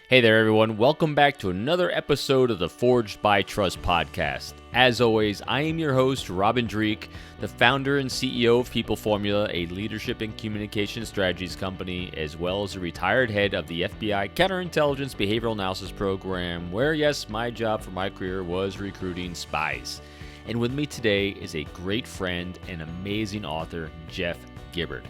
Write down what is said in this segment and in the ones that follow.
Hey there, everyone. Welcome back to another episode of the Forged by Trust podcast. As always, I am your host, Robin Dreek, the founder and CEO of People Formula, a leadership and communication strategies company, as well as a retired head of the FBI Counterintelligence Behavioral Analysis Program, where, yes, my job for my career was recruiting spies. And with me today is a great friend and amazing author, Jeff Gibbard.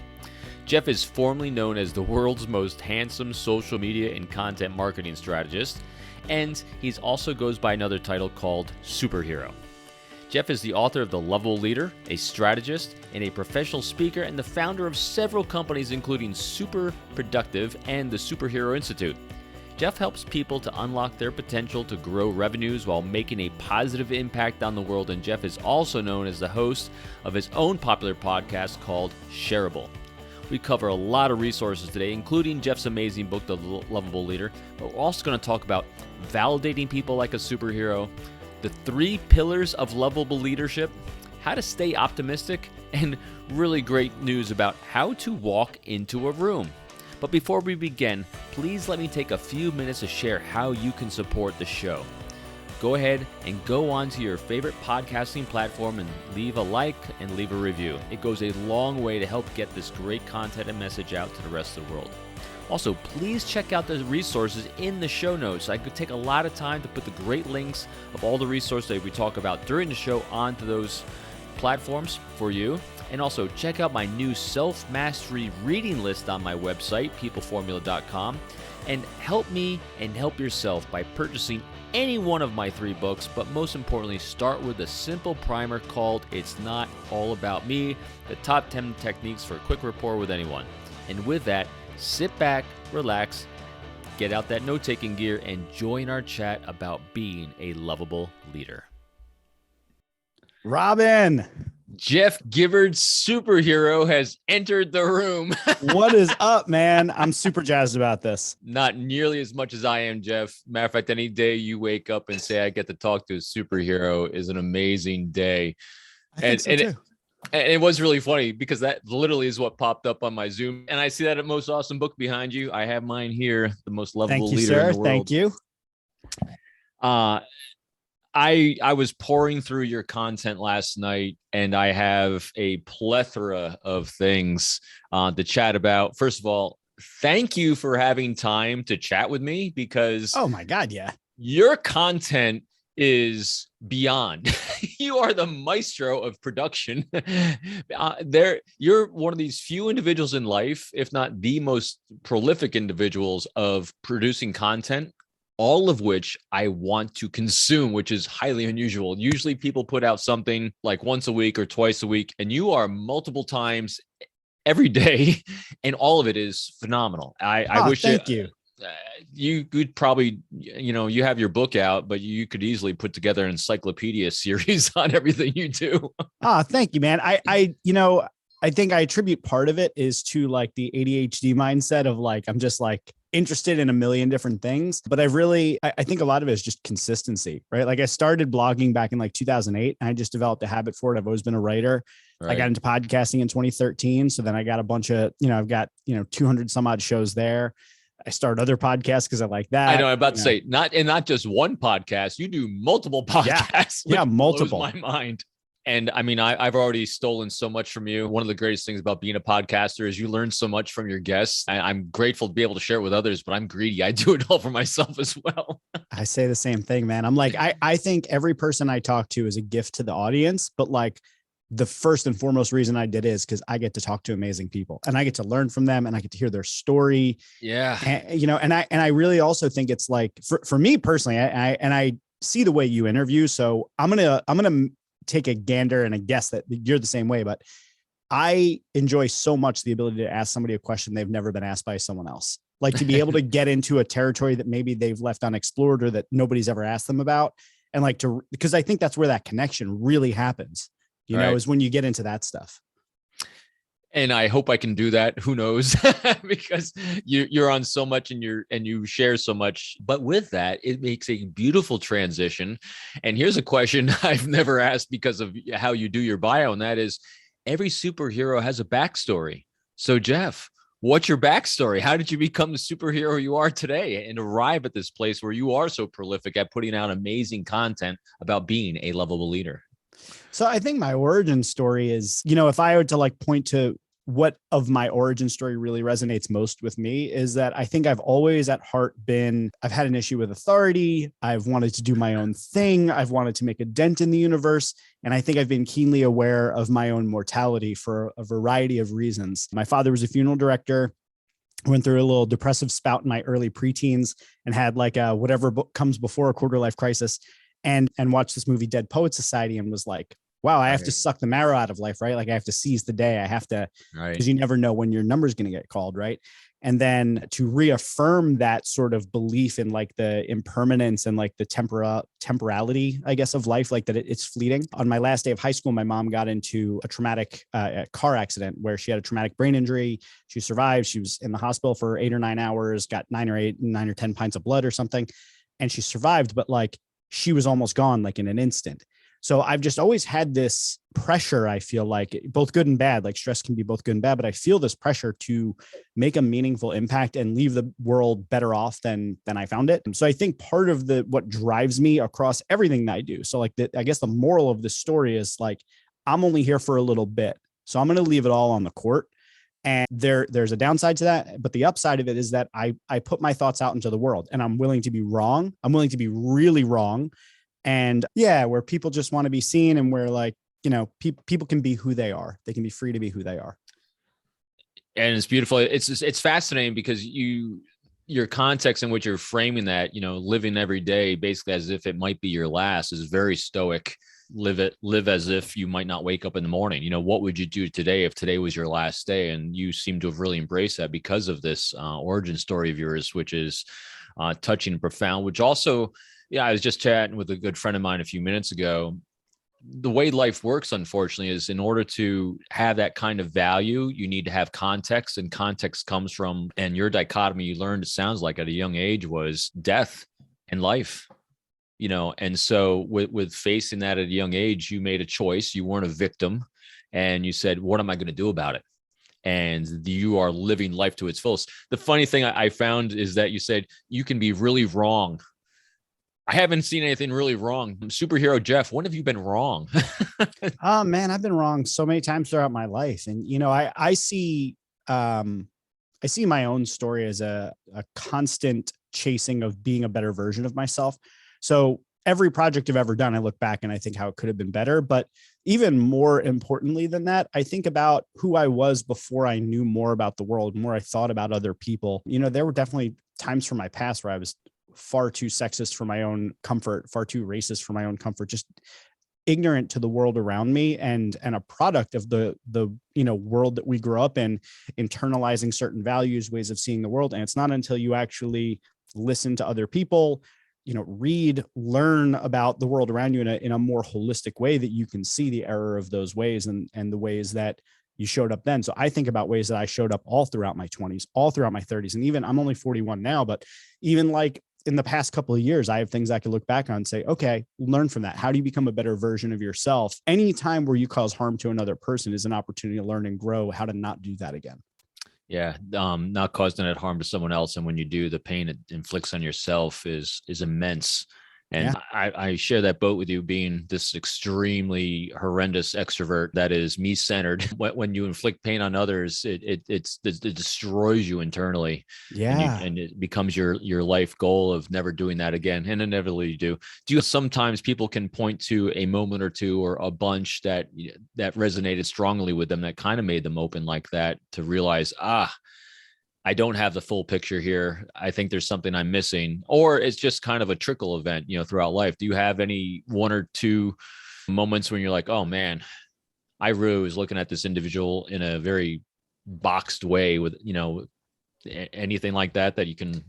Jeff is formerly known as the world's most handsome social media and content marketing strategist, and he also goes by another title called Superhero. Jeff is the author of The Lovable Leader, a strategist, and a professional speaker, and the founder of several companies including Super Productive and the Superhero Institute. Jeff helps people to unlock their potential to grow revenues while making a positive impact on the world, and Jeff is also known as the host of his own popular podcast called Shareable. We cover a lot of resources today, including Jeff's amazing book, The Lovable Leader, but we're also going to talk about validating people like a superhero, the 3 pillars of lovable leadership, how to stay optimistic, and really great news about how to walk into a room. But before we begin, please let me take a few minutes to share how you can support the show. Go ahead and go on to your favorite podcasting platform and leave a like and leave a review. It goes a long way to help get this great content and message out to the rest of the world. Also, please check out the resources in the show notes. I could take a lot of time to put the great links of all the resources that we talk about during the show onto those platforms for you. And also check out my new self-mastery reading list on my website, peopleformula.com. And help me and help yourself by purchasing any one of my 3 books, but most importantly, start with a simple primer called It's Not All About Me, the top 10 techniques for a quick rapport with anyone. And with that, sit back, relax, get out that note-taking gear, and join our chat about being a lovable leader. Robin! Jeff Gibbard's superhero has entered the room. What is up, man? I'm super jazzed about this. Not nearly as much as I am, Jeff. Matter of fact, any day you wake up and say, I get to talk to a superhero is an amazing day. I think so too. And it was really funny because that literally is what popped up on my Zoom. And I see that most awesome book behind you. I have mine here, The Most Lovable Leader in the World. Thank you. I was pouring through your content last night, and I have a plethora of things to chat about. First of all, thank you for having time to chat with me because oh my God, yeah, your content is beyond. You are the maestro of production. You're one of these few individuals in life, if not the most prolific individuals of producing content, all of which I want to consume, which is highly unusual. Usually people put out something like once a week or twice a week, and you are multiple times every day, and all of it is phenomenal. I wish thank you. You could probably, you have your book out, but you could easily put together an encyclopedia series on everything you do. Thank you, man. I think I attribute part of it is to like the ADHD mindset of like, I'm just like interested in a million different things, but I think a lot of it is just consistency, right? Like I started blogging back in like 2008 and I just developed a habit for it. I've always been a writer. Right. I got into podcasting in 2013. So then I got a bunch of, I've got, 200 some odd shows there. I started other podcasts because I like that. I know. I'm about to say not just one podcast. You do multiple podcasts. Yeah, multiple. Blows my mind. And I mean, I've already stolen so much from you. One of the greatest things about being a podcaster is you learn so much from your guests. I'm grateful to be able to share it with others, but I'm greedy. I do it all for myself as well. I say the same thing, man. I'm like, I think every person I talk to is a gift to the audience, but like the first and foremost reason I did is because I get to talk to amazing people and I get to learn from them and I get to hear their story. Yeah. And I really also think it's like, for me personally, I see the way you interview. So I'm going to take a gander and a guess that you're the same way, but I enjoy so much the ability to ask somebody a question they've never been asked by someone else. Like to be able to get into a territory that maybe they've left unexplored or that nobody's ever asked them about. And like because I think that's where that connection really happens, is when you get into that stuff. And I hope I can do that. Who knows? Because you're on so much and you share so much. But with that, it makes a beautiful transition. And here's a question I've never asked because of how you do your bio. And that is, every superhero has a backstory. So Jeff, What's your backstory? How did you become the superhero you are today and arrive at this place where you are so prolific at putting out amazing content about being a lovable leader? So I think my origin story is, if I were to like point to what of my origin story really resonates most with me, is that I think I've always at heart I've had an issue with authority. I've wanted to do my own thing. I've wanted to make a dent in the universe. And I think I've been keenly aware of my own mortality for a variety of reasons. My father was a funeral director. Went through a little depressive spout in my early preteens and had like a whatever book comes before a quarter life crisis, and watched this movie Dead Poet Society and was like, wow, I have to suck the marrow out of life, right? Like I have to seize the day. I have to, because you never know when your number's going to get called, right? And then to reaffirm that sort of belief in like the impermanence and like the temporality, I guess, of life, like that it's fleeting. On my last day of high school, my mom got into a traumatic car accident where she had a traumatic brain injury. She survived. She was in the hospital for 8 or 9 hours, got 9 or 10 pints of blood or something. And she survived, but like she was almost gone, like in an instant. So I've just always had this pressure, I feel like, both good and bad, like stress can be both good and bad, but I feel this pressure to make a meaningful impact and leave the world better off than I found it. And so I think part of what drives me across everything that I do. So like I guess the moral of this story is like, I'm only here for a little bit. So I'm going to leave it all on the court. And there's a downside to that, but the upside of it is that I put my thoughts out into the world and I'm willing to be wrong. I'm willing to be really wrong. And yeah, where people just want to be seen and where like, people can be who they are. They can be free to be who they are. And it's beautiful. It's fascinating because your context in which you're framing that, living every day basically as if it might be your last is very stoic. Live as if you might not wake up in the morning. What would you do today if today was your last day? And you seem to have really embraced that because of this origin story of yours, which is touching and profound, which also, I was just chatting with a good friend of mine a few minutes ago. The way life works, unfortunately, is in order to have that kind of value, you need to have context, and context comes from, and your dichotomy you learned, it sounds like at a young age, was death and life, and so with facing that at a young age, you made a choice. You weren't a victim, and you said, what am I going to do about it? And you are living life to its fullest. The funny thing I found is that you said you can be really wrong. I haven't seen anything really wrong. Superhero Jeff, when have you been wrong? Oh man, I've been wrong so many times throughout my life. And, I see my own story as a constant chasing of being a better version of myself. So every project I've ever done, I look back and I think how it could have been better. But even more importantly than that, I think about who I was before I knew more about the world, more I thought about other people. There were definitely times from my past where I was far too sexist for my own comfort, far too racist for my own comfort, just ignorant to the world around me and a product of the world that we grew up in, internalizing certain values, ways of seeing the world. And it's not until you actually listen to other people, read, learn about the world around you in a more holistic way that you can see the error of those ways and the ways that you showed up then. So I think about ways that I showed up all throughout my 20s, all throughout my 30s. And even I'm only 41 now, but even like in the past couple of years, I have things I can look back on and say, okay, learn from that. How do you become a better version of yourself? Any time where you cause harm to another person is an opportunity to learn and grow how to not do that again. Yeah. Not causing that harm to someone else. And when you do, the pain it inflicts on yourself is immense. And yeah. I share that boat with you, being this extremely horrendous extrovert that is me-centered. When you inflict pain on others, it destroys you internally. Yeah. And it becomes your life goal of never doing that again. And inevitably you do. Do you sometimes people can point to a moment or two or a bunch that resonated strongly with them that kind of made them open like that to realize, I don't have the full picture here. I think there's something I'm missing, or it's just kind of a trickle event, throughout life. Do you have any one or two moments when you're like, oh man, I really was looking at this individual in a very boxed way with, anything like that you can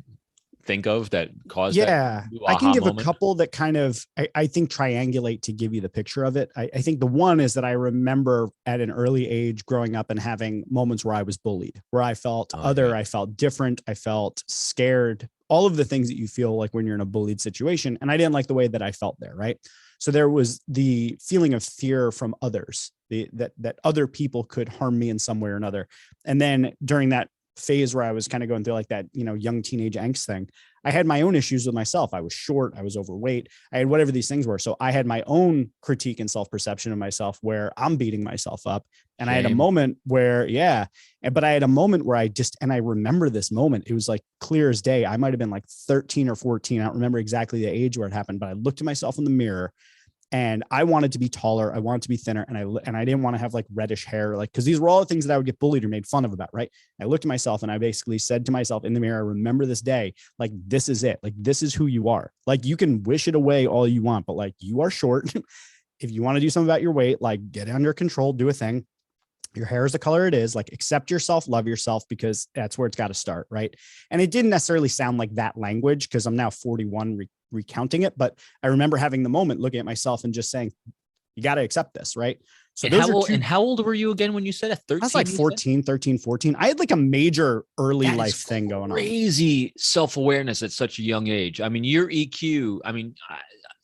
think of that caused that I can give moment? a couple that kind of I think triangulate to give you the picture of it. I think the one is that I remember at an early age growing up and having moments where I was bullied, where I felt I felt different, I felt scared, all of the things that you feel like when you're in a bullied situation. And I didn't like the way that I felt there, right? So there was the feeling of fear from others, that other people could harm me in some way or another. And then during that phase where I was kind of going through like that, young teenage angst thing. I had my own issues with myself. I was short, I was overweight, I had whatever these things were. So I had my own critique and self-perception of myself where I'm beating myself up. And I had a moment where, but I had a moment where I remember this moment. It was like clear as day. I might've been like 13 or 14. I don't remember exactly the age where it happened, but I looked at myself in the mirror and I wanted to be taller. I wanted to be thinner. And I didn't want to have like reddish hair, like, cause these were all the things that I would get bullied or made fun of about. Right. I looked at myself and I basically said to myself in the mirror, I remember this day, like, this is it. Like, this is who you are. Like, you can wish it away all you want, but like, you are short. If you want to do something about your weight, like, get it under control, do a thing. Your hair is the color it is, like, accept yourself, love yourself, because that's where it's got to start. Right. And it didn't necessarily sound like that language, because I'm now 41 recounting it. But I remember having the moment, looking at myself and just saying, you got to accept this. Right. So how old were you again when you said it? 13? I was like 13, 14. I had like a major early life thing going on. Crazy self-awareness at such a young age. I mean, your EQ,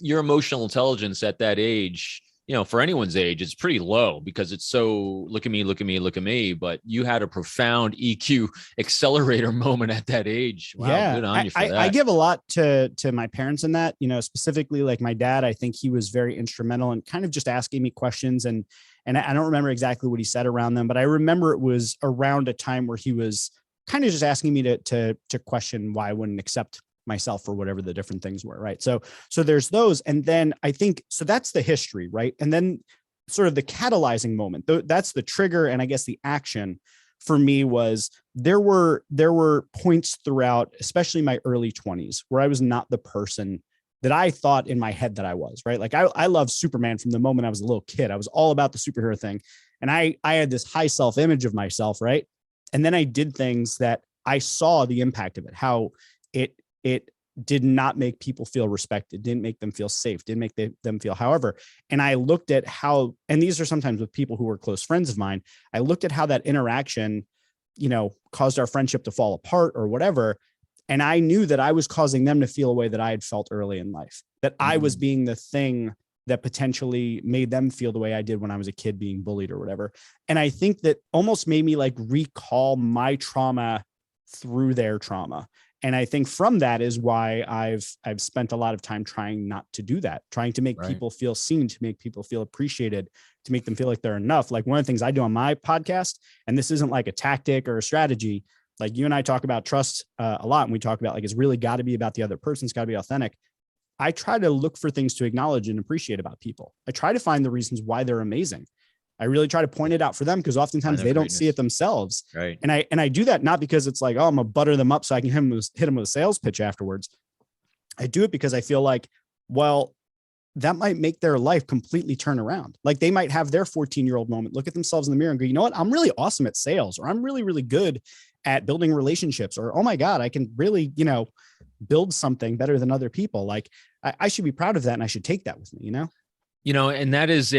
your emotional intelligence at that age, for anyone's age, it's pretty low because it's so look at me, look at me, look at me. But you had a profound EQ accelerator moment at that age. Wow, yeah, good on you for that. I give a lot to my parents in that, specifically like my dad. I think he was very instrumental in kind of just asking me questions, and I don't remember exactly what he said around them, but I remember it was around a time where he was kind of just asking me to question why I wouldn't accept myself for whatever the different things were. Right. So there's those. And then I think, so that's the history. Right. And then sort of the catalyzing moment, that's the trigger. And I guess the action for me was there were points throughout, especially my early 20s, where I was not the person that I thought in my head that I was. Right. Like I loved Superman from the moment I was a little kid. I was all about the superhero thing. And I had this high self-image of myself. Right. And then I did things that I saw the impact of it, how it did not make people feel respected, didn't make them feel safe, didn't make them feel however. And I looked at how, and these are sometimes with people who were close friends of mine, I looked at how that interaction, caused our friendship to fall apart or whatever. And I knew that I was causing them to feel a way that I had felt early in life, that I was being the thing that potentially made them feel the way I did when I was a kid being bullied or whatever. And I think that almost made me like recall my trauma through their trauma. And I think from that is why I've spent a lot of time trying not to do that, trying to make people feel seen, to make people feel appreciated, to make them feel like they're enough. Like one of the things I do on my podcast, and this isn't like a tactic or a strategy, like you and I talk about trust a lot. And we talk about like, it's really got to be about the other person. It's got to be authentic. I try to look for things to acknowledge and appreciate about people. I try to find the reasons why they're amazing. I really try to point it out for them because oftentimes they don't see it themselves. Right. And I do that not because it's like, oh, I'm gonna butter them up so I can hit them with a sales pitch afterwards. I do it because I feel like, well, that might make their life completely turn around. Like they might have their 14-year-old moment, look at themselves in the mirror and go, you know what? I'm really awesome at sales, or I'm really, really good at building relationships, or, oh my God, I can really, build something better than other people. Like I should be proud of that. And I should take that with me, and that is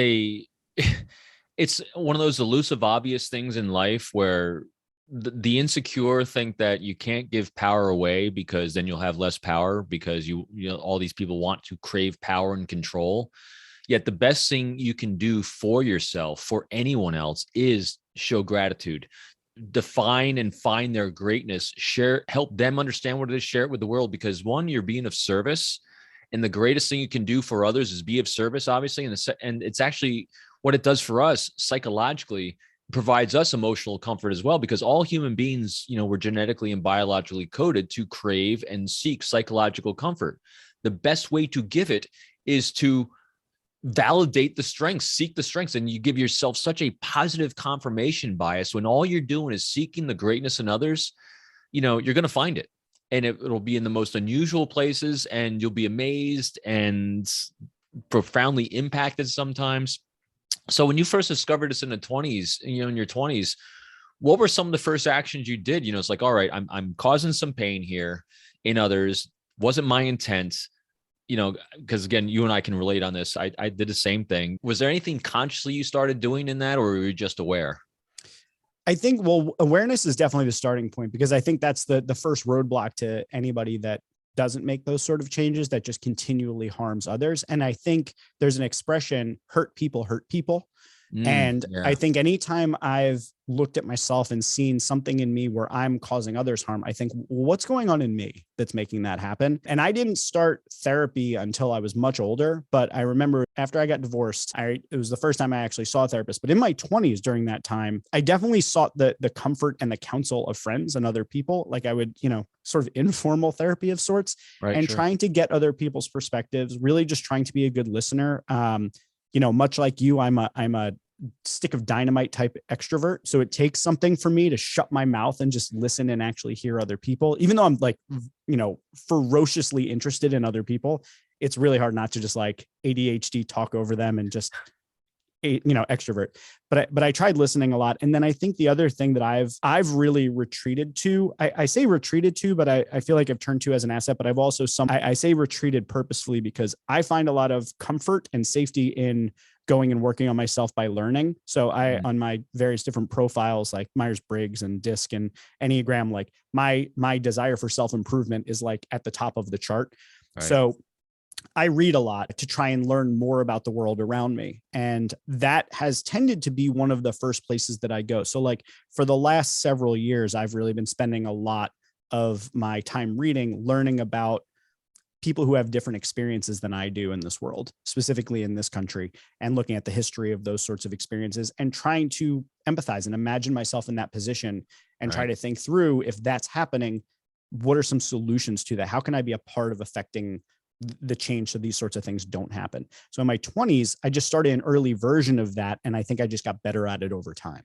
it's one of those elusive, obvious things in life where the insecure think that you can't give power away because then you'll have less power because all these people want to crave power and control. Yet the best thing you can do for yourself, for anyone else, is show gratitude, define and find their greatness, help them understand what it is, share it with the world, because one, you're being of service. And the greatest thing you can do for others is be of service, obviously. And it's actually what it does for us psychologically, provides us emotional comfort as well, because all human beings, we're genetically and biologically coded to crave and seek psychological comfort. The best way to give it is to validate the strengths, seek the strengths, and you give yourself such a positive confirmation bias when all you're doing is seeking the greatness in others. You're going to find it. And it'll be in the most unusual places, and you'll be amazed and profoundly impacted sometimes. So when you first discovered this in the 20s, in your 20s, what were some of the first actions you did? It's like, all right, I'm causing some pain here in others. Wasn't my intent, because again, you and I can relate on this. I did the same thing. Was there anything consciously you started doing in that, or were you just aware? I think, awareness is definitely the starting point, because I think that's the first roadblock to anybody that doesn't make those sort of changes, that just continually harms others. And I think there's an expression, hurt people hurt people. And Yeah. I think anytime I've looked at myself and seen something in me where I'm causing others harm, I think, what's going on in me that's making that happen? And I didn't start therapy until I was much older, but I remember after I got divorced, it was the first time I actually saw a therapist. But in my 20s during that time, I definitely sought the comfort and the counsel of friends and other people. Like I would, sort of informal therapy of sorts, Right. and Sure. trying to get other people's perspectives, really just trying to be a good listener. Much like you, I'm a stick of dynamite type extrovert. So it takes something for me to shut my mouth and just listen and actually hear other people. Even though I'm like, ferociously interested in other people, it's really hard not to just like ADHD talk over them and just, extrovert. But I tried listening a lot. And then I think the other thing that I've really retreated to, I say retreated to, but I feel like I've turned to as an asset, but I've also I say retreated purposefully because I find a lot of comfort and safety in going and working on myself by learning. So on my various different profiles, like Myers-Briggs and DISC and Enneagram, like my desire for self-improvement is like at the top of the chart. Right. So I read a lot to try and learn more about the world around me. And that has tended to be one of the first places that I go. So like for the last several years, I've really been spending a lot of my time reading, learning about people who have different experiences than I do in this world, specifically in this country, and looking at the history of those sorts of experiences and trying to empathize and imagine myself in that position and try to think through, if that's happening, what are some solutions to that? How can I be a part of affecting the change so these sorts of things don't happen? So in my 20s, I just started an early version of that. And I think I just got better at it over time.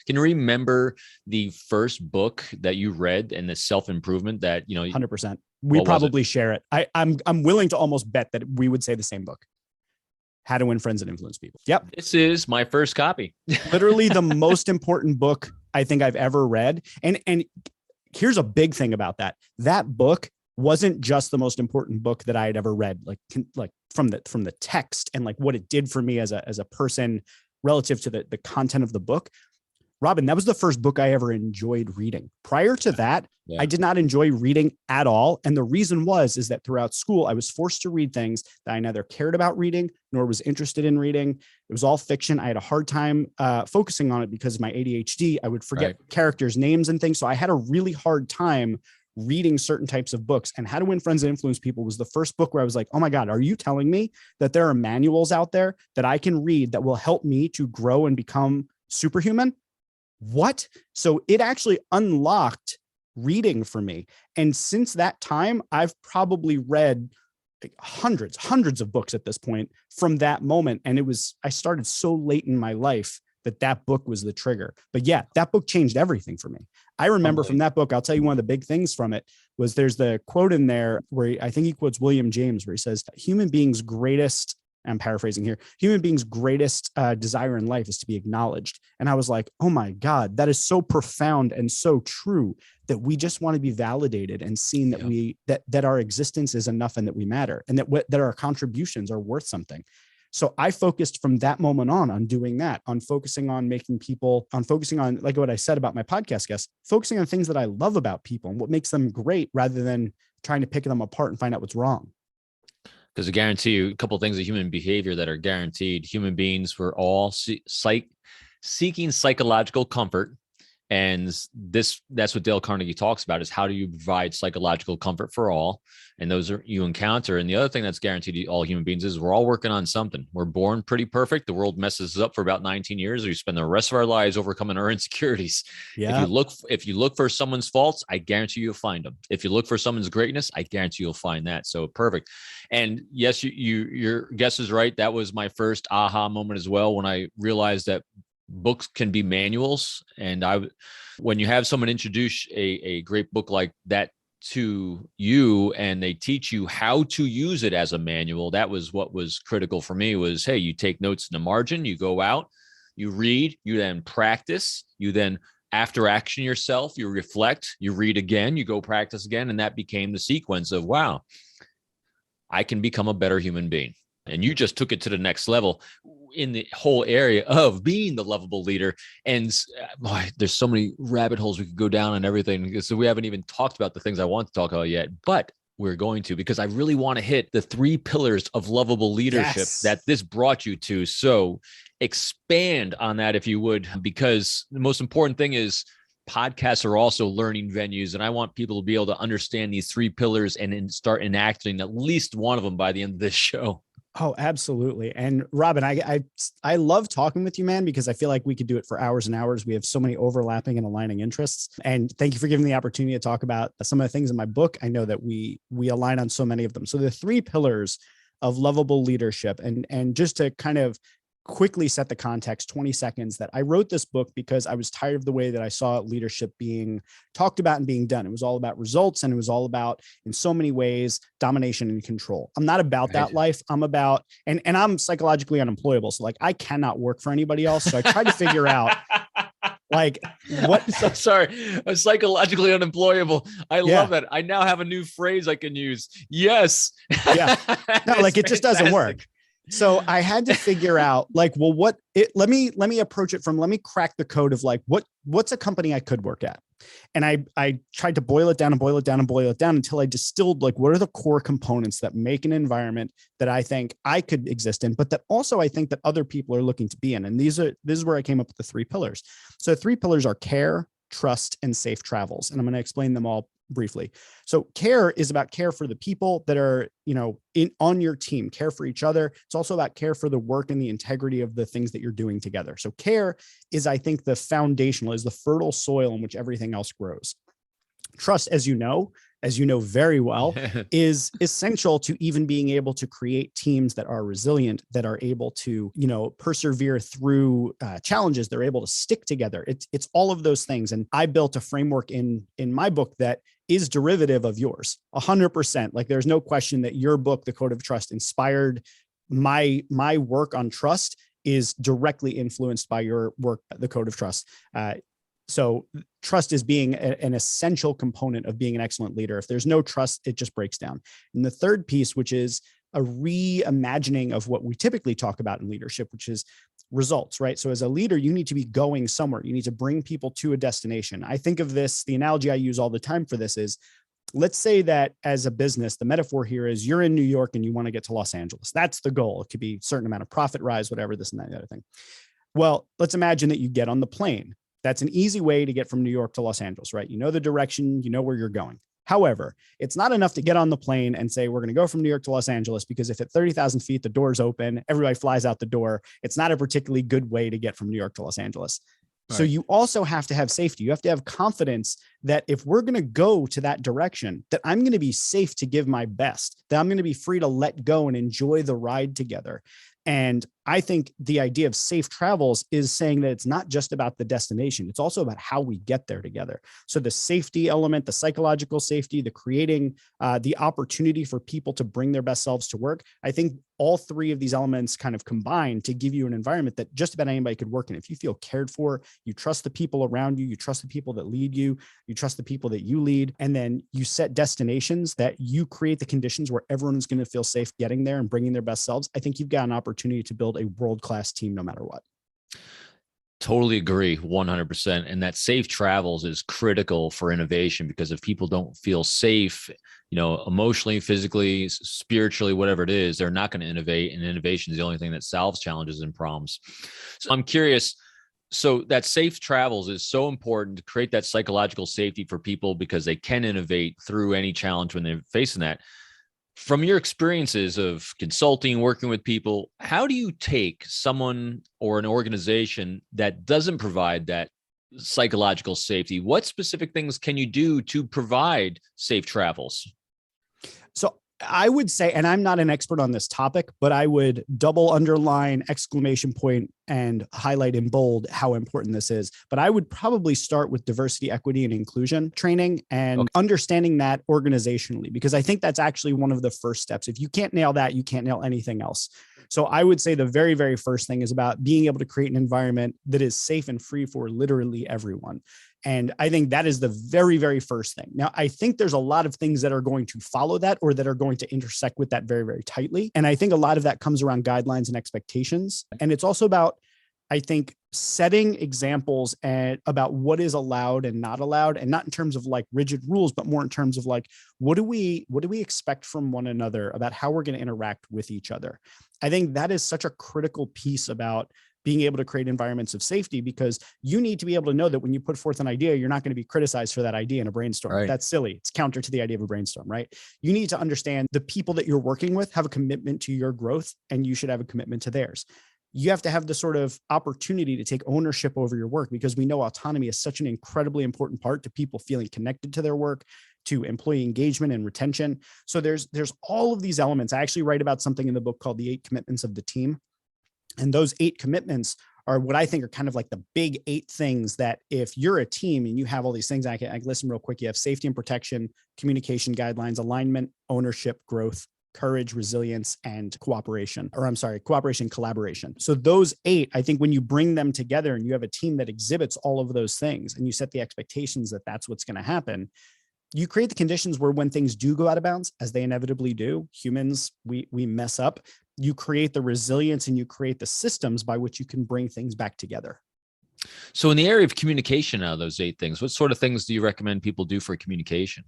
Can you remember the first book that you read and the self-improvement that, 100%. We probably share it. I'm willing to almost bet that we would say the same book. How to Win Friends and Influence People. Yep. This is my first copy. Literally the most important book I think I've ever read. And here's a big thing about that. That book wasn't just the most important book that I had ever read, like from the text and like what it did for me as a person relative to the content of the book. Robin, that was the first book I ever enjoyed reading. Prior to that, I did not enjoy reading at all. And the reason is that throughout school, I was forced to read things that I neither cared about reading nor was interested in reading. It was all fiction. I had a hard time focusing on it because of my ADHD. I would forget characters' names and things. So I had a really hard time reading certain types of books. And How to Win Friends and Influence People was the first book where I was like, oh my God, are you telling me that there are manuals out there that I can read that will help me to grow and become superhuman? What? So it actually unlocked reading for me. And since that time, I've probably read like hundreds of books at this point from that moment. And I started so late in my life that book was the trigger. But yeah, that book changed everything for me. I remember from that book, I'll tell you one of the big things from it was there's the quote in there where I think he quotes William James, where he says, human beings' greatest, I'm paraphrasing here, human beings' greatest desire in life is to be acknowledged. And I was like, oh my God, that is so profound and so true, that we just want to be validated and seen that that our existence is enough and that we matter and that our contributions are worth something. So I focused from that moment on doing that, on focusing on making people, on focusing on, like what I said about my podcast guests, focusing on things that I love about people and what makes them great rather than trying to pick them apart and find out what's wrong. Because I guarantee you a couple of things of human behavior that are guaranteed. Human beings were all seeking psychological comfort. And that's what Dale Carnegie talks about, is how do you provide psychological comfort for all? And those are you encounter. And the other thing that's guaranteed to all human beings is we're all working on something. We're born pretty perfect. The world messes us up for about 19 years. We spend the rest of our lives overcoming our insecurities. Yeah. If you look for someone's faults, I guarantee you'll find them. If you look for someone's greatness, I guarantee you'll find that. So perfect. And yes, your guess is right. That was my first aha moment as well, when I realized that books can be manuals. And when you have someone introduce a great book like that to you and they teach you how to use it as a manual, that was what was critical for me. Was, hey, you take notes in the margin, you go out, you read, you then practice, you then after action yourself, you reflect, you read again, you go practice again. And that became the sequence of, wow, I can become a better human being. And you just took it to the next level in the whole area of being the lovable leader. And boy, there's so many rabbit holes we could go down and everything. So we haven't even talked about the things I want to talk about yet. But we're going to, because I really want to hit the 3 pillars of lovable leadership that this brought you to. So expand on that if you would, because the most important thing is podcasts are also learning venues. And I want people to be able to understand these 3 pillars and then start enacting at least one of them by the end of this show. Oh, absolutely. And Robin, I love talking with you, man, because I feel like we could do it for hours and hours. We have so many overlapping and aligning interests. And thank you for giving me the opportunity to talk about some of the things in my book. I know that we align on so many of them. So the 3 pillars of lovable leadership, and just to kind of quickly set the context, 20 seconds, that I wrote this book because I was tired of the way that I saw leadership being talked about and being done. It was all about results, and it was all about, in so many ways, domination and control. I'm not about that life. I'm about, and I'm psychologically unemployable. So like, I cannot work for anybody else. So I tried to figure out like what. So sorry, I'm psychologically unemployable. I love that. I now have a new phrase I can use. Yes. Yeah. No, like it just doesn't work. So I had to figure out like, well, let me approach it from, let me crack the code of like, what's a company I could work at? And I tried to boil it down until I distilled like, what are the core components that make an environment that I think I could exist in, but that also I think that other people are looking to be in. And this is where I came up with the 3 pillars. So 3 pillars are care, trust, and safe travels. And I'm going to explain them all briefly. So care is about care for the people that are, on your team, care for each other. It's also about care for the work and the integrity of the things that you're doing together. So care is, I think, the foundational, is the fertile soil in which everything else grows. Trust, as you know very well, is essential to even being able to create teams that are resilient, that are able to, persevere through challenges. They're able to stick together. It's all of those things. And I built a framework in my book that is derivative of yours, 100%. Like there's no question that your book, The Code of Trust, inspired my work on trust, is directly influenced by your work, The Code of Trust. So trust is being an essential component of being an excellent leader. If there's no trust, it just breaks down. And the third piece, which is a reimagining of what we typically talk about in leadership, which is results, right? So as a leader, you need to be going somewhere. You need to bring people to a destination. I think of this, the analogy I use all the time for this is, let's say that as a business, the metaphor here is you're in New York and you want to get to Los Angeles. That's the goal. It could be a certain amount of profit rise, whatever, this and that, the other thing. Well, let's imagine that you get on the plane. That's an easy way to get from New York to Los Angeles, right? You know the direction, you know where you're going. However, it's not enough to get on the plane and say, we're going to go from New York to Los Angeles, because if at 30,000 feet, the door's open, everybody flies out the door. It's not a particularly good way to get from New York to Los Angeles. Right. So you also have to have safety. You have to have confidence that if we're going to go to that direction, that I'm going to be safe to give my best, that I'm going to be free to let go and enjoy the ride together. And I think the idea of safe travels is saying that it's not just about the destination. It's also about how we get there together. So the safety element, the psychological safety, the creating the opportunity for people to bring their best selves to work. I think all 3 of these elements kind of combine to give you an environment that just about anybody could work in. If you feel cared for, you trust the people around you, you trust the people that lead you, you trust the people that you lead, and then you set destinations that you create the conditions where everyone's going to feel safe getting there and bringing their best selves. I think you've got an opportunity to build a world-class team no matter what. Totally agree, 100%. And that safe travels is critical for innovation, because if people don't feel safe, emotionally, physically, spiritually, whatever it is, they're not going to innovate. And innovation is the only thing that solves challenges and problems. So I'm curious. So that safe travels is so important to create that psychological safety for people, because they can innovate through any challenge when they're facing that. From your experiences of consulting, working with people, how do you take someone or an organization that doesn't provide that psychological safety? What specific things can you do to provide safe travels? So I would say, and I'm not an expert on this topic, but I would double underline, exclamation point, and highlight in bold how important this is. But I would probably start with diversity, equity, and inclusion training and understanding that organizationally, because I think that's actually one of the first steps. If you can't nail that, you can't nail anything else. So I would say the very, very first thing is about being able to create an environment that is safe and free for literally everyone. And I think that is the very, very first thing. Now, I think there's a lot of things that are going to follow that, or that are going to intersect with that very, very tightly. And I think a lot of that comes around guidelines and expectations. And it's also about, I think, setting examples and about what is allowed and not allowed, and not in terms of like rigid rules, but more in terms of like, what do we expect from one another about how we're going to interact with each other? I think that is such a critical piece about being able to create environments of safety, because you need to be able to know that when you put forth an idea, you're not going to be criticized for that idea in a brainstorm. Right. That's silly. It's counter to the idea of a brainstorm, right? You need to understand the people that you're working with have a commitment to your growth, and you should have a commitment to theirs. You have to have the sort of opportunity to take ownership over your work, because we know autonomy is such an incredibly important part to people feeling connected to their work, to employee engagement and retention. So there's all of these elements. I actually write about something in the book called the 8 commitments of the team. And those 8 commitments are what I think are kind of like the big 8 things that if you're a team and you have all these things, I can listen real quick. You have safety and protection, communication guidelines, alignment, ownership, growth, courage, resilience, and cooperation, collaboration. So those 8, I think when you bring them together and you have a team that exhibits all of those things, and you set the expectations that that's what's going to happen, you create the conditions where when things do go out of bounds, as they inevitably do, humans, we mess up. You create the resilience and you create the systems by which you can bring things back together. So in the area of communication, out of those 8 things, what sort of things do you recommend people do for communication?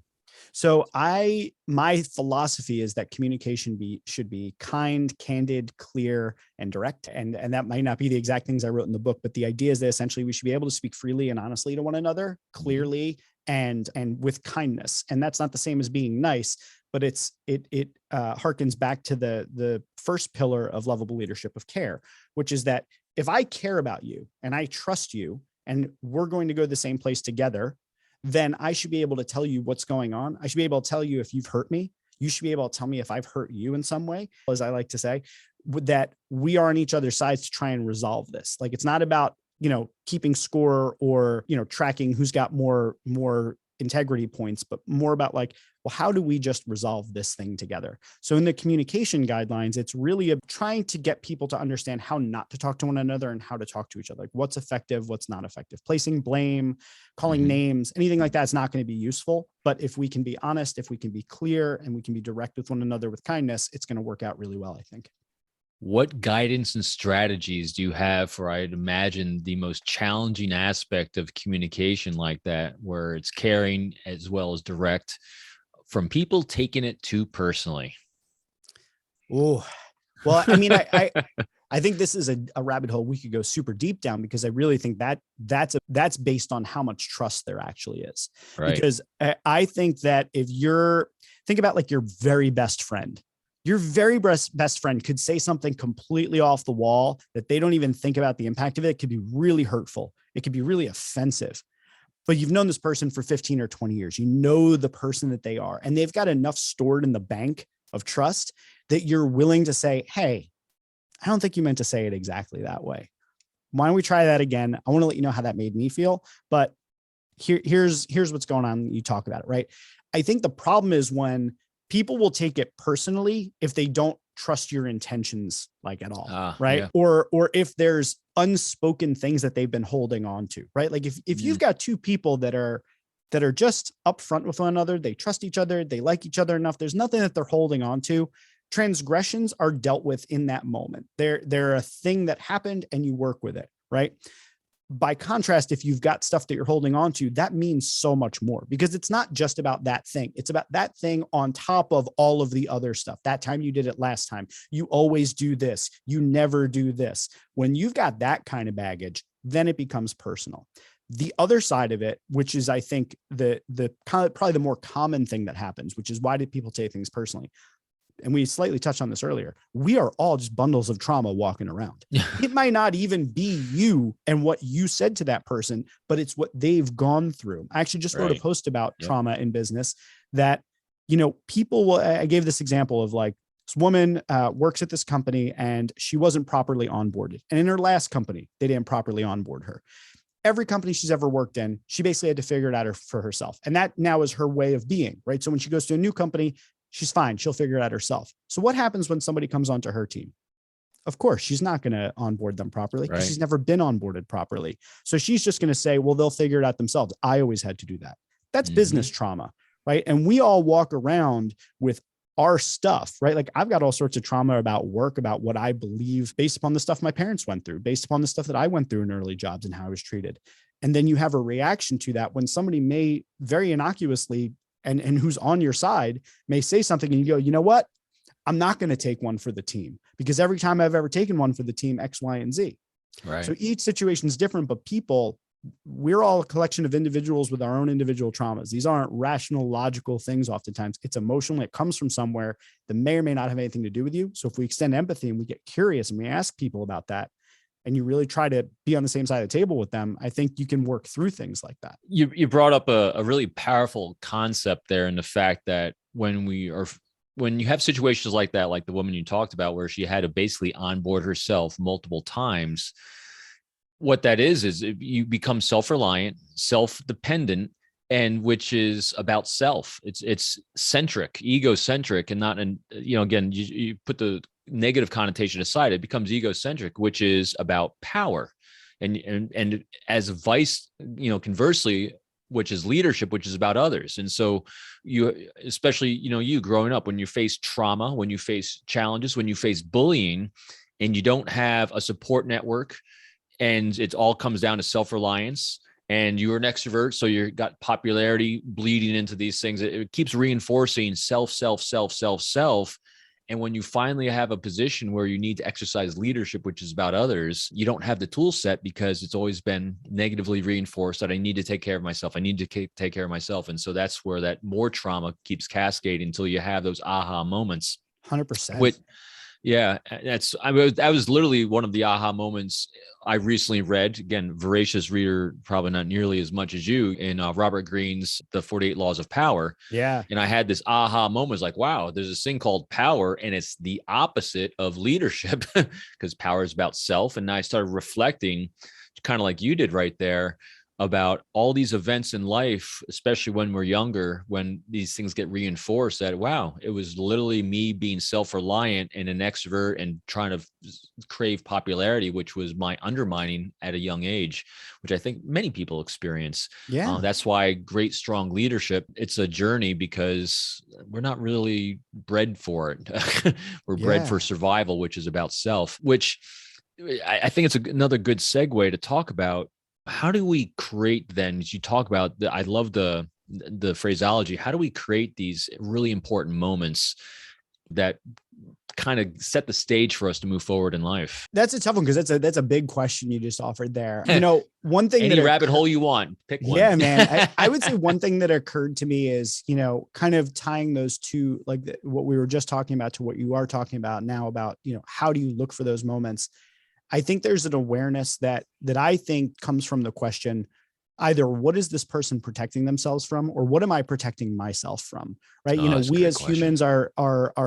So my philosophy is that communication should be kind, candid, clear, and direct. And that might not be the exact things I wrote in the book, but the idea is that essentially we should be able to speak freely and honestly to one another, clearly and with kindness. And that's not the same as being nice, but it harkens back to the first pillar of lovable leadership, of care, which is that if I care about you and I trust you and we're going to go to the same place together, then I should be able to tell you what's going on. I should be able to tell you if you've hurt me. You should be able to tell me if I've hurt you in some way, as I like to say, that we are on each other's sides to try and resolve this. Like, it's not about, keeping score or, tracking who's got more integrity points, but more about like, well, how do we just resolve this thing together? So in the communication guidelines, it's really trying to get people to understand how not to talk to one another and how to talk to each other. Like, what's effective, what's not effective, placing blame, calling names, anything like that's not going to be useful. But if we can be honest, if we can be clear, and we can be direct with one another with kindness, it's going to work out really well, I think. What guidance and strategies do you have for, I'd imagine, the most challenging aspect of communication like that, where it's caring as well as direct, from people taking it too personally? Oh, well, I mean, I think this is a rabbit hole we could go super deep down, because I really think that's based on how much trust there actually is. Right. Because I think that if think about like your very best friend. Your very best friend could say something completely off the wall that they don't even think about the impact of it. It could be really hurtful. It could be really offensive. But you've known this person for 15 or 20 years. You know the person that they are, and they've got enough stored in the bank of trust that you're willing to say, hey, I don't think you meant to say it exactly that way. Why don't we try that again? I want to let you know how that made me feel. But here's what's going on. You talk about it, right? I think the problem is when people will take it personally if they don't trust your intentions like at all, right? Yeah. Or if there's unspoken things that they've been holding on to, right? Like if you've got 2 people that are just upfront with one another, they trust each other, they like each other enough, there's nothing that they're holding on to. Transgressions are dealt with in that moment. They're a thing that happened and you work with it, right? By contrast, if you've got stuff that you're holding on to, that means so much more, because it's not just about that thing. It's about that thing on top of all of the other stuff. That time you did it last time. You always do this. You never do this. When you've got that kind of baggage, then it becomes personal. The other side of it, which is, I think, the probably the more common thing that happens, which is why do people take things personally? And we slightly touched on this earlier. We are all just bundles of trauma walking around. It might not even be you and what you said to that person, but it's what they've gone through. I actually just wrote a post about trauma in business that, people will, I gave this example of like, this woman works at this company and she wasn't properly onboarded. And in her last company, they didn't properly onboard her. Every company she's ever worked in, she basically had to figure it out for herself. And that now is her way of being, right? So when she goes to a new company, she's fine. She'll figure it out herself. So what happens when somebody comes onto her team? Of course, she's not going to onboard them properly because she's never been onboarded properly. So she's just going to say, well, they'll figure it out themselves. I always had to do that. That's business trauma, right? And we all walk around with our stuff, right? Like I've got all sorts of trauma about work, about what I believe based upon the stuff my parents went through, based upon the stuff that I went through in early jobs and how I was treated. And then you have a reaction to that when somebody may very innocuously and who's on your side may say something and you go, you know what? I'm not going to take one for the team because every time I've ever taken one for the team, X, Y, and Z. Right. So each situation is different, but we're all a collection of individuals with our own individual traumas. These aren't rational, logical things. Oftentimes it's emotional. It comes from somewhere that may or may not have anything to do with you. So if we extend empathy and we get curious and we ask people about that, and you really try to be on the same side of the table with them, I think you can work through things like that. You brought up a really powerful concept there in the fact that when you have situations like that, like the woman you talked about, where she had to basically onboard herself multiple times, what that is you become self-reliant, self-dependent, and which is about self. It's centric, egocentric, and not, again, you put the negative connotation aside, it becomes egocentric, which is about power. And as vice, conversely, which is leadership, which is about others. And so you, especially, you growing up, when you face trauma, when you face challenges, when you face bullying, and you don't have a support network, and it all comes down to self-reliance, and you're an extrovert, so you got popularity bleeding into these things. It keeps reinforcing self. And when you finally have a position where you need to exercise leadership, which is about others, you don't have the tool set because it's always been negatively reinforced that I need to take care of myself. I need to take care of myself. And so that's where that more trauma keeps cascading until you have those aha moments. 100%. Yeah, that was literally one of the aha moments I recently read. Again, voracious reader, probably not nearly as much as you, in Robert Greene's The 48 Laws of Power. Yeah. And I had this aha moment, like, wow, there's this thing called power, and it's the opposite of leadership because power is about self. And I started reflecting, kind of like you did right there, about all these events in life, especially when we're younger, when these things get reinforced, that, wow, it was literally me being self-reliant and an extrovert and trying to crave popularity, which was my undermining at a young age, which I think many people experience. Yeah. That's why great, strong leadership, it's a journey, because we're not really bred for it. We're bred for survival, which is about self, which I think it's another good segue to talk about. How do we create then, as you talk about, I love the phraseology, how do we create these really important moments that kind of set the stage for us to move forward in life? That's a tough one, because that's a big question you just offered there. One thing, any rabbit hole you want, pick one. Yeah, man. I would say one thing that occurred to me is, kind of tying those two, like what we were just talking about to what you are talking about now about, how do you look for those moments? I think there's an awareness that I think comes from the question, either what is this person protecting themselves from, or what am I protecting myself from? Right. We as humans are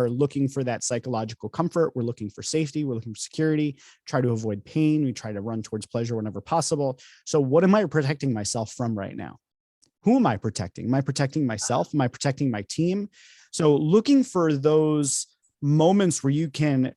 looking for that psychological comfort. We're looking for safety. We're looking for security, try to avoid pain. We try to run towards pleasure whenever possible. So what am I protecting myself from right now? Who am I protecting? Am I protecting myself? Am I protecting my team? So looking for those moments where you can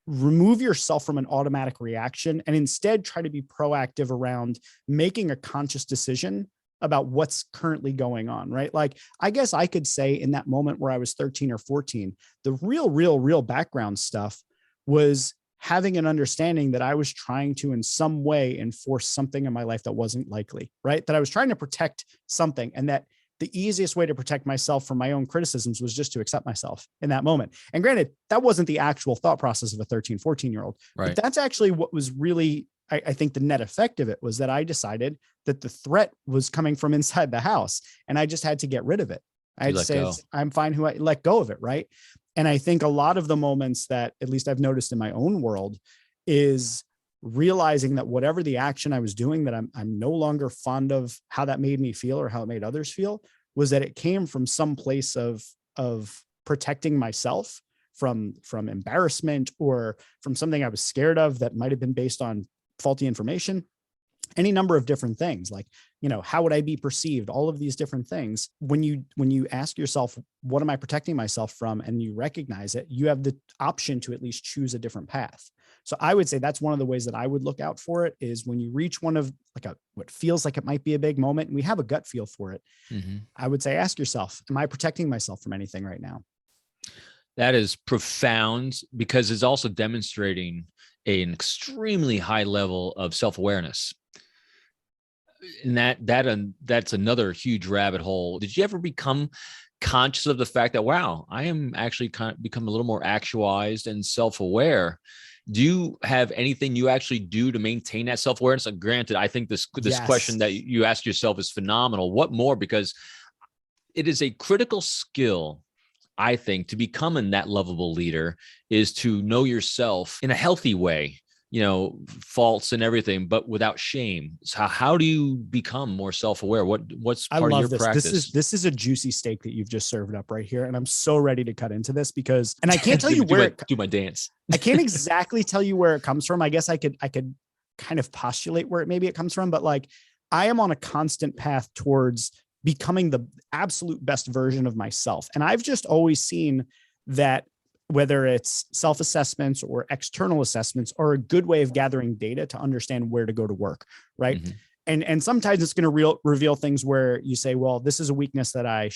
remove yourself from an automatic reaction and instead try to be proactive around making a conscious decision about what's currently going on, right? Like, I guess I could say in that moment where I was 13 or 14, the real background stuff was having an understanding that I was trying to, in some way, enforce something in my life that wasn't likely, right? That I was trying to protect something, and that the easiest way to protect myself from my own criticisms was just to accept myself in that moment. And granted, that wasn't the actual thought process of a 13, 14-year-old, right? But that's actually what was really, I think the net effect of it was that I decided that the threat was coming from inside the house, and I just had to get rid of it. I had to say, I'm fine, who I let go of it. Right. And I think a lot of the moments that, at least I've noticed in my own world, is realizing that whatever the action I was doing, that I'm no longer fond of how that made me feel or how it made others feel, was that it came from some place of protecting myself from embarrassment, or from something I was scared of that might've been based on faulty information. Any number of different things, like, how would I be perceived? All of these different things. When you ask yourself, what am I protecting myself from? And you recognize it, you have the option to at least choose a different path. So I would say that's one of the ways that I would look out for it, is when you reach one of what feels like it might be a big moment, and we have a gut feel for it. Mm-hmm. I would say, ask yourself, am I protecting myself from anything right now? That is profound because it's also demonstrating an extremely high level of self-awareness. And that's another huge rabbit hole. Did you ever become conscious of the fact that, wow, I am actually kind of become a little more actualized and self-aware? Do you have anything you actually do to maintain that self-awareness? And granted, I think this Yes. question that you ask yourself is phenomenal. What more? Because it is a critical skill, I think, to becoming that lovable leader is to know yourself in a healthy way, faults and everything, but without shame. So how do you become more self-aware? What's part of your practice? This is a juicy steak that you've just served up right here. And I'm so ready to cut into this because, and I can't tell you where do my dance. I can't exactly tell you where it comes from. I guess I could kind of postulate where it comes from, but like I am on a constant path towards becoming the absolute best version of myself. And I've just always seen that whether it's self-assessments or external assessments are a good way of gathering data to understand where to go to work. Right. Mm-hmm. And sometimes it's going to reveal things where you say, well, this is a weakness that I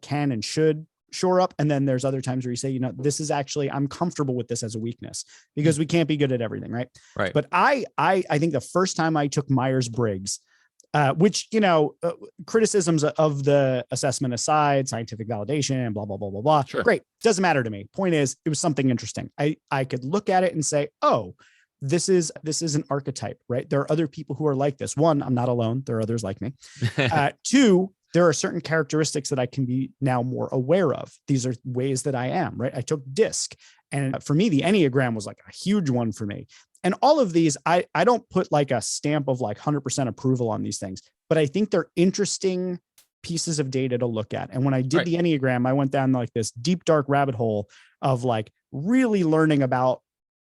can and should shore up. And then there's other times where you say, this is actually, I'm comfortable with this as a weakness because we can't be good at everything. Right. Right. But I think the first time I took Myers-Briggs, which, criticisms of the assessment aside, scientific validation, blah, blah, blah, blah, blah. Sure. Great. Doesn't matter to me. Point is, it was something interesting. I could look at it and say, oh, this is an archetype, right? There are other people who are like this. One, I'm not alone. There are others like me. Two, there are certain characteristics that I can be now more aware of. These are ways that I am, right? I took DISC. And for me, the Enneagram was like a huge one for me. And all of these, I don't put like a stamp of like 100% approval on these things, but I think they're interesting pieces of data to look at. And when I did the Enneagram, I went down like this deep, dark rabbit hole of like really learning about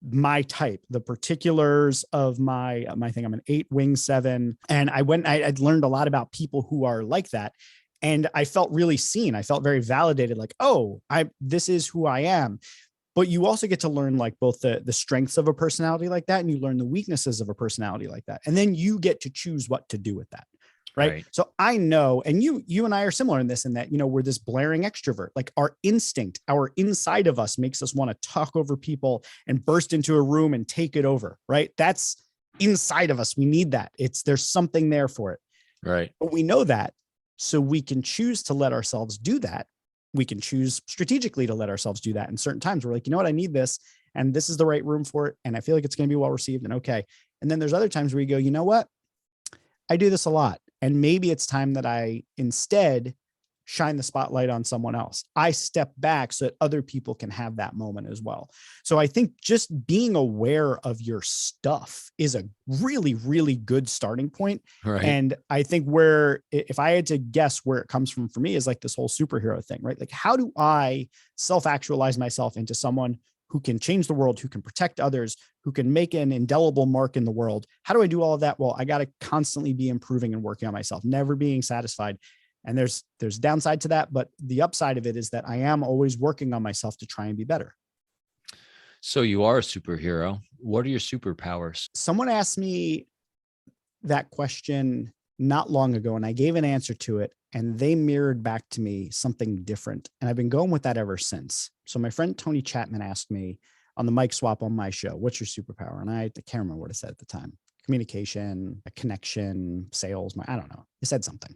my type, the particulars of my thing. I'm an 8 wing 7. And I'd learned a lot about people who are like that. And I felt really seen. I felt very validated, like, oh, this is who I am. But you also get to learn like both the strengths of a personality like that, and you learn the weaknesses of a personality like that. And then you get to choose what to do with that. Right. So I know, and you and I are similar in this, in that, we're this blaring extrovert, like our instinct, our inside of us makes us want to talk over people and burst into a room and take it over. Right. That's inside of us. We need that. There's something there for it. Right. But we know that, so we can choose to let ourselves do that. We can choose strategically to let ourselves do that. In certain times we're like, you know what, I need this, and this is the right room for it. And I feel like it's going to be well received and okay. And then there's other times where you go, you know what, I do this a lot. And maybe it's time that I instead shine the spotlight on someone else. I step back so that other people can have that moment as well. So I think just being aware of your stuff is a really, really good starting point. Right. And I think if I had to guess where it comes from for me, is like this whole superhero thing, right? Like, how do I self-actualize myself into someone who can change the world, who can protect others, who can make an indelible mark in the world? How do I do all of that? Well, I got to constantly be improving and working on myself, never being satisfied. And there's downside to that, but the upside of it is that I am always working on myself to try and be better. So you are a superhero. What are your superpowers? Someone asked me that question not long ago, and I gave an answer to it, and they mirrored back to me something different. And I've been going with that ever since. So my friend Tony Chapman asked me on the mic swap on my show, what's your superpower? And I can't remember what I said at the time. Communication, a connection, sales, I don't know. He said something.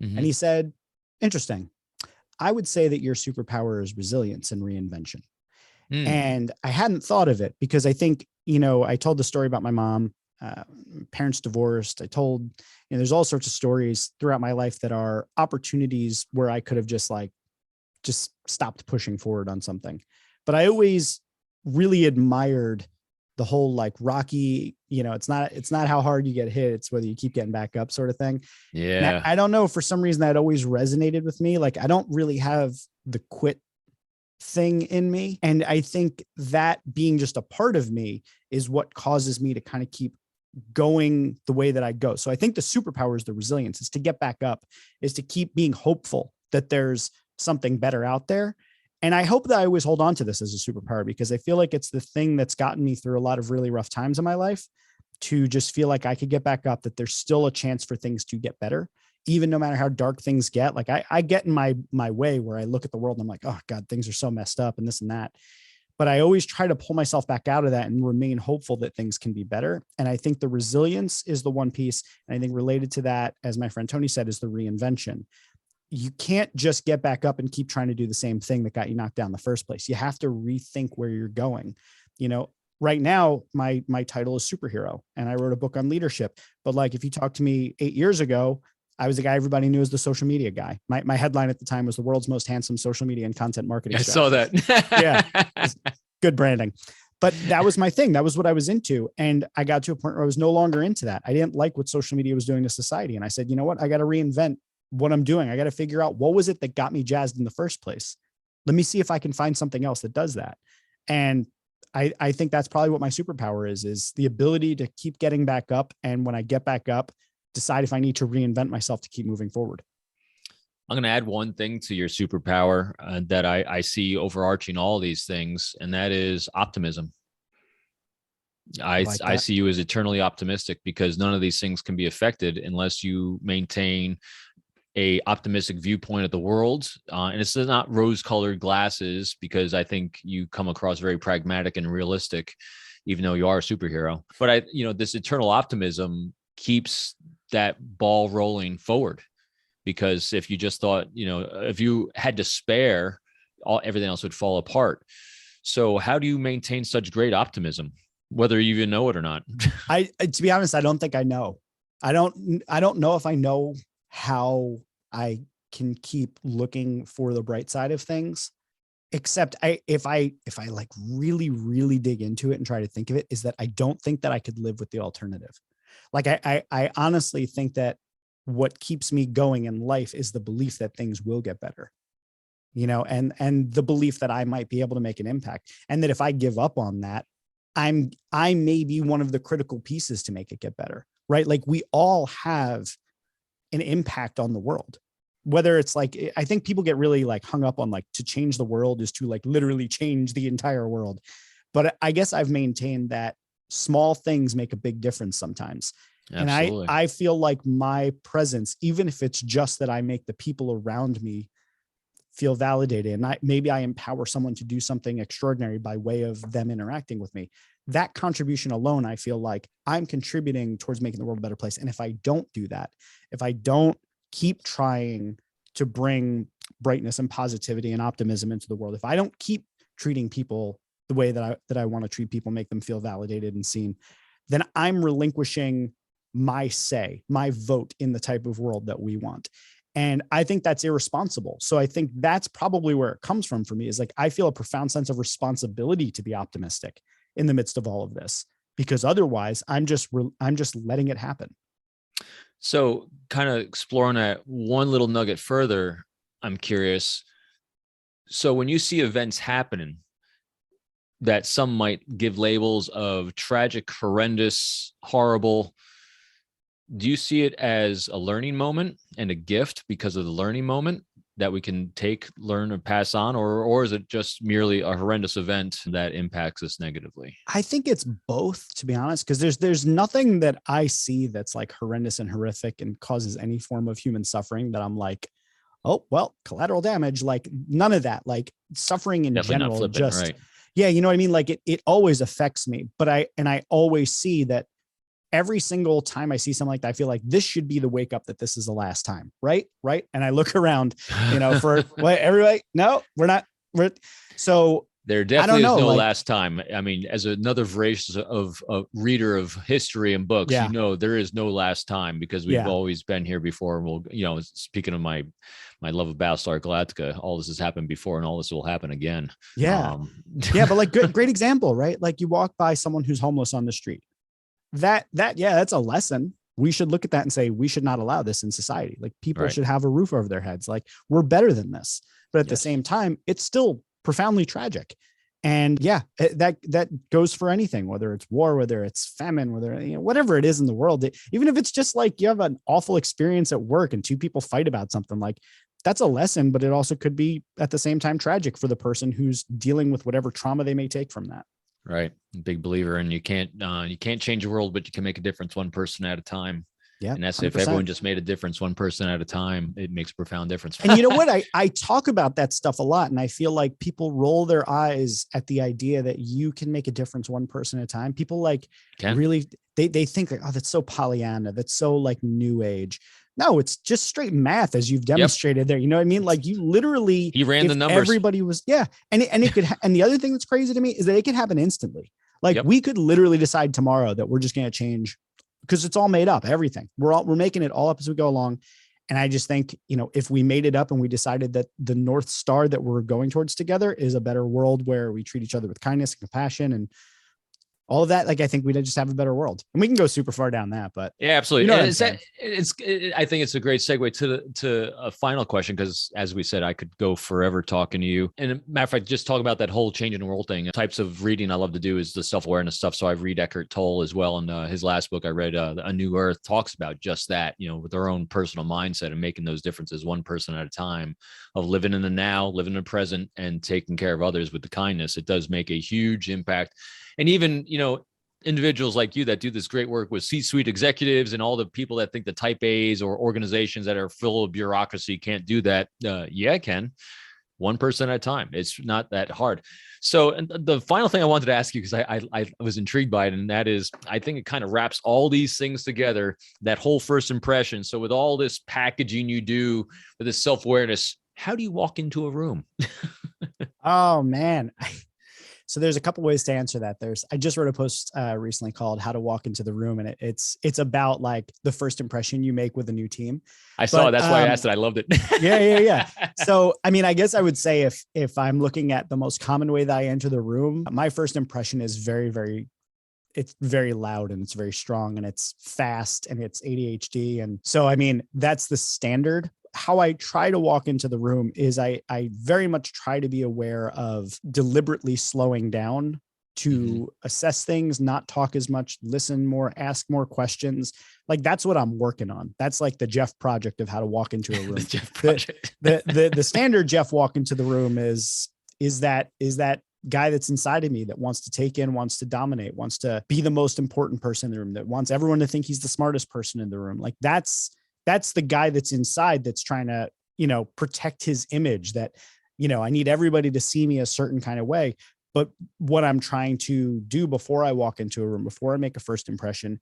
Mm-hmm. And he said, interesting. I would say that your superpower is resilience and reinvention. And I hadn't thought of it because I think, I told the story about my mom, parents divorced. I told, there's all sorts of stories throughout my life that are opportunities where I could have just stopped pushing forward on something. But I always really admired the whole like Rocky, it's not how hard you get hit, it's whether you keep getting back up sort of thing. Yeah. Now, I don't know, for some reason that always resonated with me. Like, I don't really have the quit thing in me. And I think that being just a part of me is what causes me to kind of keep going the way that I go. So I think the superpower is the resilience, is to get back up, is to keep being hopeful that there's something better out there. And I hope that I always hold on to this as a superpower, because I feel like it's the thing that's gotten me through a lot of really rough times in my life, to just feel like I could get back up, that there's still a chance for things to get better, even no matter how dark things get. Like I get in my way where I look at the world and I'm like, oh God, things are so messed up and this and that. But I always try to pull myself back out of that and remain hopeful that things can be better. And I think the resilience is the one piece. And I think related to that, as my friend Tony said, is the reinvention. You can't just get back up and keep trying to do the same thing that got you knocked down in the first place. You have to rethink where you're going. Right now, my title is superhero, and I wrote a book on leadership. But like, if you talked to me 8 years ago, I was the guy everybody knew as the social media guy. My headline at the time was the world's most handsome social media and content marketing. I saw that. Yeah. Good branding. But that was my thing. That was what I was into. And I got to a point where I was no longer into that. I didn't like what social media was doing to society. And I said, you know what? I got to reinvent what I'm doing. I got to figure out what was it that got me jazzed in the first place. Let me see if I can find something else that does that. And I think that's probably what my superpower is the ability to keep getting back up. And when I get back up, decide if I need to reinvent myself to keep moving forward. I'm going to add one thing to your superpower that I see overarching all these things, and that is optimism. I see you as eternally optimistic, because none of these things can be affected unless you maintain a optimistic viewpoint of the world. And it's not rose-colored glasses, because I think you come across very pragmatic and realistic, even though you are a superhero. But this eternal optimism keeps that ball rolling forward, because if you just thought, if you had despair, everything else would fall apart. So how do you maintain such great optimism, whether you even know it or not? To be honest, I don't think I know. I don't know if I know how I can keep looking for the bright side of things, except if I like really, really dig into it and try to think of it, is that I don't think that I could live with the alternative. Like I honestly think that what keeps me going in life is the belief that things will get better, and the belief that I might be able to make an impact. And that if I give up on that, I may be one of the critical pieces to make it get better, right? Like we all have an impact on the world, whether it's like, I think people get really like hung up on like to change the world is to like literally change the entire world. But I guess I've maintained that small things make a big difference sometimes. Absolutely. And I feel like my presence, even if it's just that I make the people around me feel validated, and maybe I empower someone to do something extraordinary by way of them interacting with me, that contribution alone, I feel like I'm contributing towards making the world a better place. And if I don't do that, if I don't keep trying to bring brightness and positivity and optimism into the world, if I don't keep treating people the way that I want to treat people, make them feel validated and seen, then I'm relinquishing my say, my vote in the type of world that we want. And I think that's irresponsible. So I think that's probably where it comes from for me, is like, I feel a profound sense of responsibility to be optimistic in the midst of all of this, because otherwise I'm just letting it happen. So kind of exploring that one little nugget further, I'm curious. So when you see events happening that some might give labels of tragic, horrendous, horrible, do you see it as a learning moment and a gift because of the learning moment that we can take, learn, or pass on? Or is it just merely a horrendous event that impacts us negatively? I think it's both, to be honest, because there's nothing that I see that's like horrendous and horrific and causes any form of human suffering that I'm like, oh, well, collateral damage, like none of that, like suffering in Definitely general, not flippant, right? Yeah, you know what I mean? Like it always affects me, but I always see that every single time I see something like that, I feel like this should be the wake up that this is the last time. Right. And I look around, for what everybody, no, so there definitely is no last time. I mean, as another voracious of a reader of history and books, there is no last time, because we've always been here before. And we'll, speaking of my love of Battlestar Galactica, all this has happened before and all this will happen again. Yeah. But like great example, right? Like you walk by someone who's homeless on the street. That's a lesson. We should look at that and say, we should not allow this in society. Like people should have a roof over their heads. Like we're better than this, but at the same time, it's still profoundly tragic. And that goes for anything, whether it's war, whether it's famine, whether, whatever it is in the world, even if it's just like you have an awful experience at work and two people fight about something, like that's a lesson, but it also could be at the same time tragic for the person who's dealing with whatever trauma they may take from that. Right. Big believer. And you can't change the world, but you can make a difference one person at a time. Yeah. And that's if 100%. everyone just made a difference, one person at a time, it makes a profound difference. And you know what? I talk about that stuff a lot. And I feel like people roll their eyes at the idea that you can make a difference one person at a time. People like really, they think like, oh, that's so Pollyanna. That's so like new age. No, it's just straight math as you've demonstrated there. You know what I mean? Like you literally, he ran the numbers. Everybody was, And it could, and the other thing that's crazy to me is that it could happen instantly. Like we could literally decide tomorrow that we're just going to change, because it's all made up, everything. We're making it all up as we go along. And I just think, if we made it up and we decided that the North Star that we're going towards together is a better world where we treat each other with kindness and compassion and all of that, like, I think we'd just have a better world. And we can go super far down that, but yeah, absolutely. I think it's a great segue to a final question, because as we said, I could go forever talking to you. And a matter of fact, just talk about that whole change in the world thing. Types of reading I love to do is the self-awareness stuff. So I read Eckhart Tolle as well. And his last book I read, A New Earth, talks about just that, with their own personal mindset and making those differences one person at a time, of living in the now, living in the present, and taking care of others with the kindness. It does make a huge impact. And even, individuals like you that do this great work with C-suite executives and all the people that think the type A's or organizations that are full of bureaucracy can't do that. Yeah, I can. One person at a time. It's not that hard. So, and the final thing I wanted to ask you, because I was intrigued by it, and that is, I think it kind of wraps all these things together, that whole first impression. So with all this packaging you do, with this self-awareness, how do you walk into a room? Oh, man. So there's a couple ways to answer that. I just wrote a post recently called "How to Walk into the Room," and it's about like the first impression you make with a new team. I saw it. That's why I asked it. I loved it. Yeah. So, I mean, I guess I would say if I'm looking at the most common way that I enter the room, my first impression is it's very loud and it's very strong and it's fast and it's ADHD. And so, I mean, that's the standard. How I try to walk into the room is I very much try to be aware of deliberately slowing down to assess things, not talk as much, listen more, ask more questions. Like that's what I'm working on. That's like the Jeff project of how to walk into a room. The Jeff project. The standard Jeff walk into the room is that guy that's inside of me that wants to take in, wants to dominate, wants to be the most important person in the room, that wants everyone to think he's the smartest person in the room. Like that's the guy that's inside that's trying to, protect his image, that, I need everybody to see me a certain kind of way. But what I'm trying to do before I walk into a room, before I make a first impression,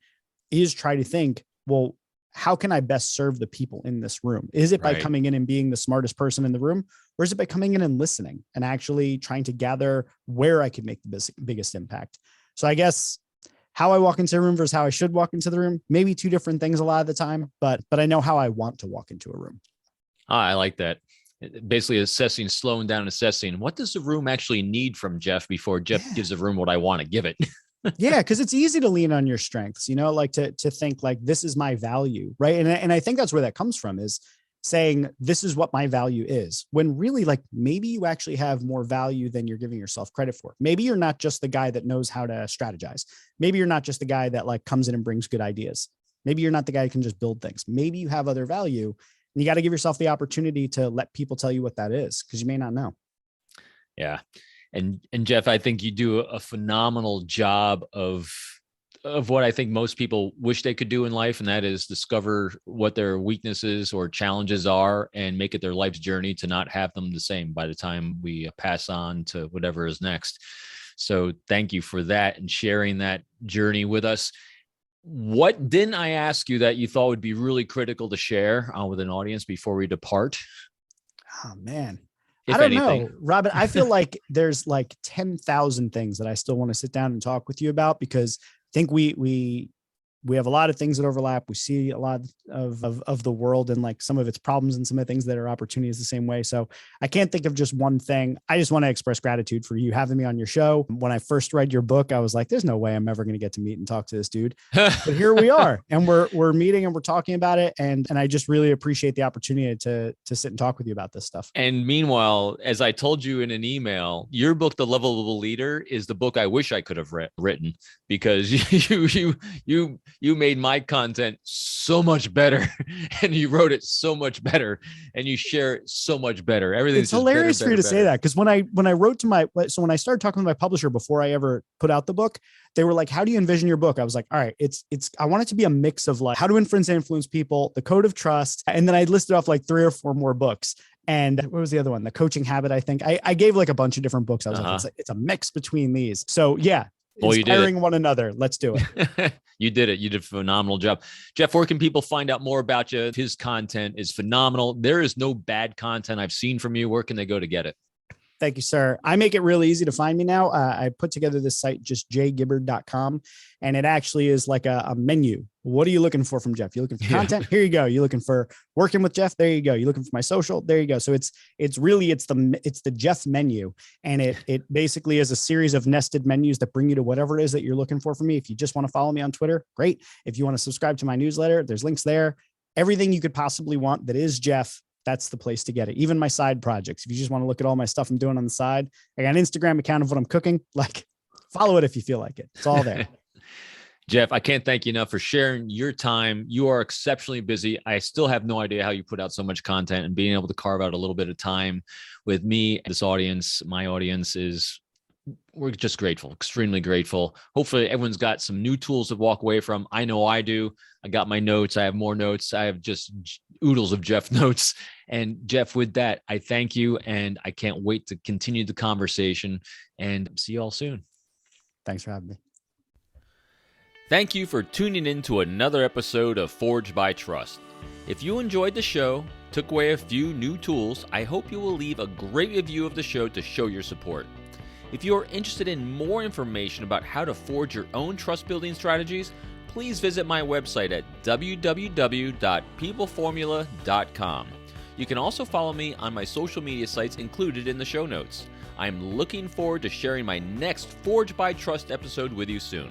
is try to think, well, how can I best serve the people in this room? Is it by coming in and being the smartest person in the room? Or is it by coming in and listening and actually trying to gather where I could make the biggest impact? So I guess how I walk into a room versus how I should walk into the room, maybe two different things a lot of the time, but I know how I want to walk into a room. I like that. Basically slowing down, assessing what does the room actually need from Jeff before Jeff gives the room what I want to give it. Yeah. Cause it's easy to lean on your strengths, like to think like, this is my value. Right. And I think that's where that comes from, is saying, this is what my value is, when really like maybe you actually have more value than you're giving yourself credit for. Maybe you're not just the guy that knows how to strategize. Maybe you're not just the guy that like comes in and brings good ideas. Maybe you're not the guy who can just build things. Maybe you have other value, and you got to give yourself the opportunity to let people tell you what that is, because you may not know. Yeah. And Jeff, I think you do a phenomenal job of what I think most people wish they could do in life. And that is discover what their weaknesses or challenges are and make it their life's journey to not have them the same by the time we pass on to whatever is next. So thank you for that and sharing that journey with us. What didn't I ask you that you thought would be really critical to share with an audience before we depart? Oh man. If I don't anything. know, Robin. I feel like there's like 10,000 things that I still want to sit down and talk with you about, because I think we have a lot of things that overlap. We see a lot of the world and like some of its problems and some of the things that are opportunities the same way. So I can't think of just one thing. I just want to express gratitude for you having me on your show. When I first read your book, I was like, there's no way I'm ever going to get to meet and talk to this dude. But here we are, and we're meeting and we're talking about it. And I just really appreciate the opportunity to sit and talk with you about this stuff. And meanwhile, as I told you in an email, your book, The Lovable Leader, is the book I wish I could have written, because you made my content so much better and you wrote it so much better and you share it so much better. Everything's it's hilarious for you to say that. Cause when I wrote to when I started talking to my publisher before I ever put out the book, they were like, how do you envision your book? I was like, all right, I want it to be a mix of like how to influence people, the code of trust. And then I listed off like 3 or 4 more books. And what was the other one? The Coaching Habit, I think. I gave like a bunch of different books. I was like, it's a mix between these. So yeah, inspiring one another. Let's do it. You did it. You did a phenomenal job. Jeff, where can people find out more about you? His content is phenomenal. There is no bad content I've seen from you. Where can they go to get it? Thank you, sir. I make it really easy to find me now. I put together this site, just jgibbard.com, and it actually is like a menu. What are you looking for from Jeff? You're looking for content? Here you go. You're looking for working with Jeff? There you go. You're looking for my social? There you go. So it's the Jeff menu, and it basically is a series of nested menus that bring you to whatever it is that you're looking for from me. If you just want to follow me on Twitter, great. If you want to subscribe to my newsletter, there's links there. Everything you could possibly want that is Jeff, that's the place to get it. Even my side projects. If you just want to look at all my stuff I'm doing on the side, I got an Instagram account of what I'm cooking. Like, follow it if you feel like it. It's all there. Jeff, I can't thank you enough for sharing your time. You are exceptionally busy. I still have no idea how you put out so much content, and being able to carve out a little bit of time with me, this audience, my audience we're just grateful, extremely grateful. Hopefully everyone's got some new tools to walk away from. I know I do. I got my notes. I have more notes. I have just oodles of Jeff notes. And Jeff, with that, I thank you. And I can't wait to continue the conversation, and see you all soon. Thanks for having me. Thank you for tuning in to another episode of Forged by Trust. If you enjoyed the show, took away a few new tools, I hope you will leave a great review of the show to show your support. If you are interested in more information about how to forge your own trust building strategies, please visit my website at www.peopleformula.com. You can also follow me on my social media sites included in the show notes. I'm looking forward to sharing my next Forged by Trust episode with you soon.